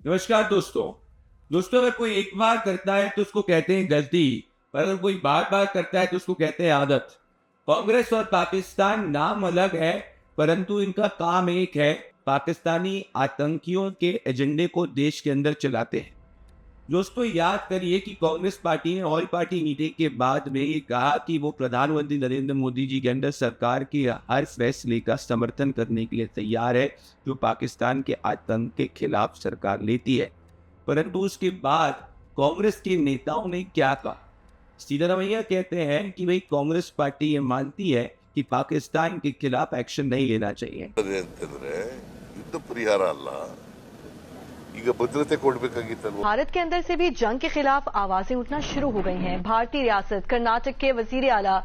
नमस्कार दोस्तों अगर कोई एक बार करता है तो उसको कहते हैं गलती। पर अगर कोई बार बार करता है तो उसको कहते हैं आदत। कांग्रेस और पाकिस्तान नाम अलग है, परंतु इनका काम एक है। पाकिस्तानी आतंकियों के एजेंडे को देश के अंदर चलाते हैं। दोस्तों याद करिए कि कांग्रेस पार्टी ने ऑल पार्टी मीटिंग के बाद में ये कहा कि वो प्रधानमंत्री नरेंद्र मोदी जी के अंदर सरकार के हर फैसले का समर्थन करने के लिए तैयार है जो पाकिस्तान के आतंक के खिलाफ सरकार लेती है। परंतु उसके बाद कांग्रेस के नेताओं ने क्या कहा? सिद्धरामैया कहते हैं कि भाई कांग्रेस पार्टी ये मानती है कि पाकिस्तान के खिलाफ एक्शन नहीं लेना चाहिए। ಅಂತಂದ್ರೆ ಯುದ್ಧ ಪರಿಹಾರ ಅಲ್ಲ, ಈಗ ಭದ್ರತೆ ಕೊಡಬೇಕಾಗಿತ್ತಲ್ವ। भारत के अंदर से भी जंग के खिलाफ आवाजें उठना शुरू हो गई हैं। भारतीय रियासत कर्नाटक के वजीर आला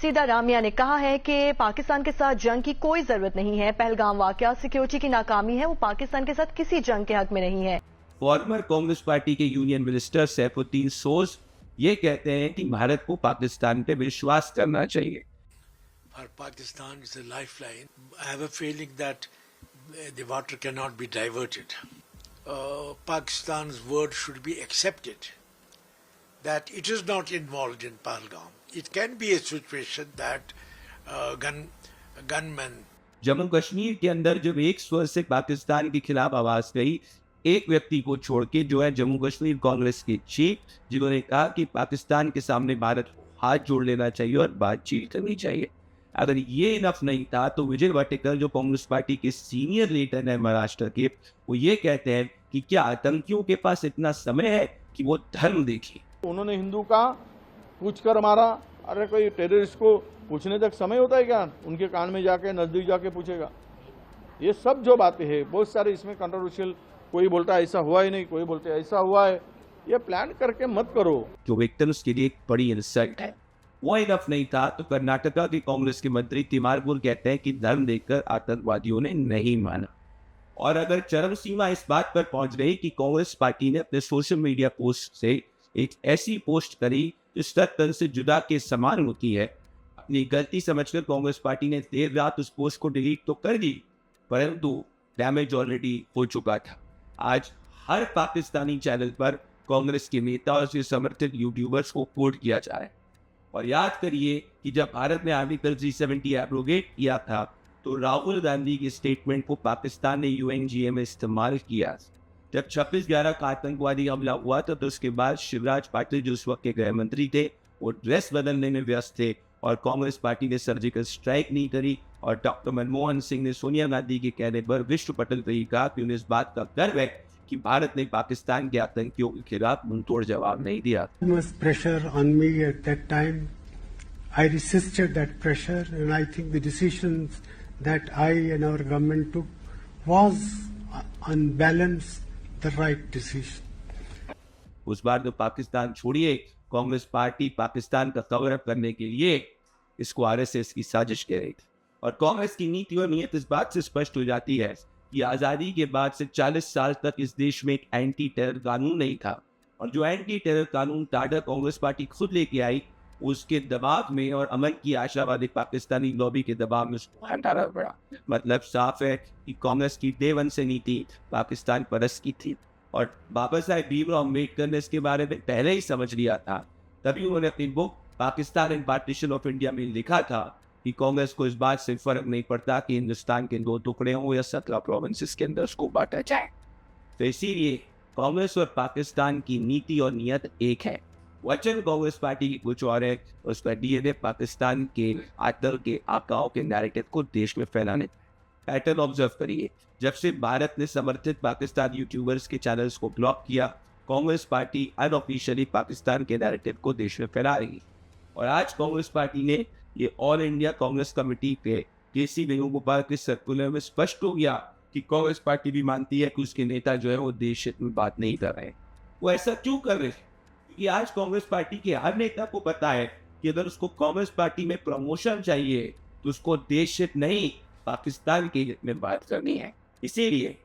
सिद्धारामैया ने कहा है कि पाकिस्तान के साथ जंग की कोई जरूरत नहीं है। पहलगाम वाकया सिक्योरिटी की नाकामी है, वो पाकिस्तान के साथ किसी जंग के हक में नहीं है। फॉर्मर कांग्रेस पार्टी के यूनियन मिनिस्टर सैफुद्दीन सोज ये कहते हैं कि भारत को पाकिस्तान पे विश्वास करना चाहिए। For Pakistan, it's a lifeline. I have a feeling that the water cannot be diverted. Pakistan's word should be accepted that it is not involved in Pahalgam. It can be a situation that gunmen. Jammu Kashmir के अंदर जब एक स्वर से पाकिस्तान के खिलाफ आवाज गई, एक व्यक्ति को छोड़ के जो है जम्मू कश्मीर कांग्रेस के चीफ, जिन्होंने कहा कि पाकिस्तान के सामने भारत को हाथ जोड़ लेना चाहिए और बातचीत करनी चाहिए। अगर ये इनफ नहीं था तो विजय वाटेकर जो कांग्रेस पार्टी के सीनियर लीडर है महाराष्ट्र के, वो ये कहते हैं कि क्या आतंकियों के पास इतना समय है कि वो धर्म देखें। उन्होंने हिंदू का पूछ कर मारा। अरे कोई टेररिस्ट को पूछने तक समय होता है क्या? उनके कान में जाके नजदीक जाके पूछेगा। ये सब जो बातें हैं बहुत सारे इसमें कंट्रोवर्शियल, कोई बोलता है ऐसा हुआ ही नहीं, कोई बोलते ऐसा हुआ है। ये प्लान करके मत करो। जो विक्टिम्स के लिए एक बड़ी इंसल्ट है। वो इनफ नहीं था तो कर्नाटका के कांग्रेस के मंत्री तिमारपुर कहते हैं कि धर्म देखकर आतंकवादियों ने नहीं माना। और अगर चरम सीमा इस बात पर पहुंच गई कि कांग्रेस पार्टी ने अपने सोशल मीडिया पोस्ट से एक ऐसी पोस्ट करी जो सत्य से जुदा के समान होती है, अपनी गलती समझकर कांग्रेस पार्टी ने देर रात उस पोस्ट को डिलीट तो कर दी, परंतु डैमेज ऑलरेडी हो चुका था। आज हर पाकिस्तानी चैनल पर कांग्रेस के नेता और उसके समर्थित यूट्यूबर्स को कोट किया जा रहा है। और याद करिए कि जब भारत ने आर्टिकल 370 एब्रोगेट किया था तो राहुल गांधी के स्टेटमेंट को पाकिस्तान ने यूएनजीए में इस्तेमाल किया। जब 26/11 का आतंकवादी हमला हुआ तो उसके बाद शिवराज पाटिल जो उस वक्त के गृह मंत्री थे, वो ड्रेस बदलने में व्यस्त थे और कांग्रेस पार्टी ने सर्जिकल स्ट्राइक नहीं करी। और डॉक्टर मनमोहन सिंह ने सोनिया गांधी के कहने पर विश्व पटल पर कहा कि उन्हें इस बात का गर्व है कि भारत ने पाकिस्तान के आतंकियों के खिलाफ मुंहतोड़ जवाब नहीं दिया। Pressure on me at that time. I resisted that pressure, and I think the decisions that I and our government took was, on balance, the right decision. उस बार तो पाकिस्तान छोड़िए, कांग्रेस पार्टी पाकिस्तान का कवर अप करने के लिए इसको आरएसएस की साजिश कह रही थी। और कांग्रेस की नीति और नीयत इस बात से स्पष्ट हो जाती है कि आज़ादी के बाद से 40 साल तक इस देश में एक एंटी टेरर कानून नहीं था। और जो एंटी टेरर कानून टाटा कांग्रेस पार्टी खुद लेके आई, उसके दबाव में और अमन की आशावादी पाकिस्तानी लॉबी के दबाव में उसको हटाना पड़ा। मतलब साफ है कि कांग्रेस की डे वन से नीति पाकिस्तान परस्त की थी। और बाबा साहेब भीमराव अम्बेडकर ने इसके बारे में पहले ही समझ लिया था, तभी उन्होंने अपनी book Pakistan and partition of India में लिखा था कि कांग्रेस को इस बात से फर्क नहीं पड़ता कि हिंदुस्तान के 2 टुकड़े हों या 17 प्रोविंसेस के अंदर उसको बांटा जाए। तो इसीलिए कांग्रेस और पाकिस्तान की नीति और नियत एक है। वचन कांग्रेस पार्टी की कुछ और है, उसका डीएनए पाकिस्तान के आतंक के आकाओं के नैरेटिव को देश में फैलाने। पैटर्न ऑब्जर्व करिए, जब से भारत ने समर्थित पाकिस्तान यूट्यूबर्स के चैनल्स को ब्लॉक किया, कांग्रेस पार्टी अनऑफिशियली पाकिस्तान के नैरेटिव को देश में फैला रही। और आज कांग्रेस पार्टी ने ये ऑल इंडिया कांग्रेस कमेटी के केसी वेणुगोपाल के सर्कुलर में स्पष्ट हो गया कि कांग्रेस पार्टी भी मानती है कि उसके नेता जो है वो देश हित में बात नहीं कर रहे। वो ऐसा क्यों कर रहे हैं? क्योंकि आज कांग्रेस पार्टी के हर नेता को पता है कि अगर उसको कांग्रेस पार्टी में प्रमोशन चाहिए तो उसको देश हित नहीं, पाकिस्तान के हित में बात करनी है। इसीलिए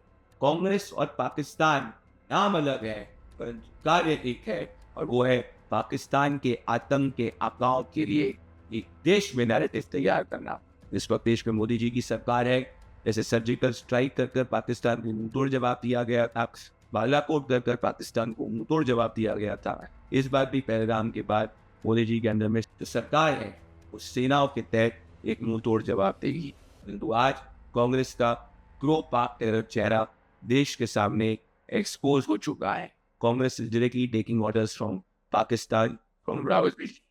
कांग्रेस और पाकिस्तान नाम अलग है पर कार्य एक है, और वो है पाकिस्तान के आतंक के आकाओं के लिए एक देश में नैरेटिव तैयार करना। इस वक्त देश में मोदी जी की सरकार है, जैसे सर्जिकल स्ट्राइक कर पाकिस्तान को मुंहतोड़ जवाब दिया गया था, बालाकोट कर पाकिस्तान को मुंहतोड़ जवाब दिया गया था। इस बार भी पहलगाम के बाद मोदी जी के अंदर में जो सरकार है उस सेनाओं के तहत एक मुंहतोड़ जवाब देगी। परंतु आज कांग्रेस का ग्रो पाक टेरर चेहरा देश के सामने एक्सपोज हो चुका है। Congress is directly taking orders from Pakistan, from Rawalpindi.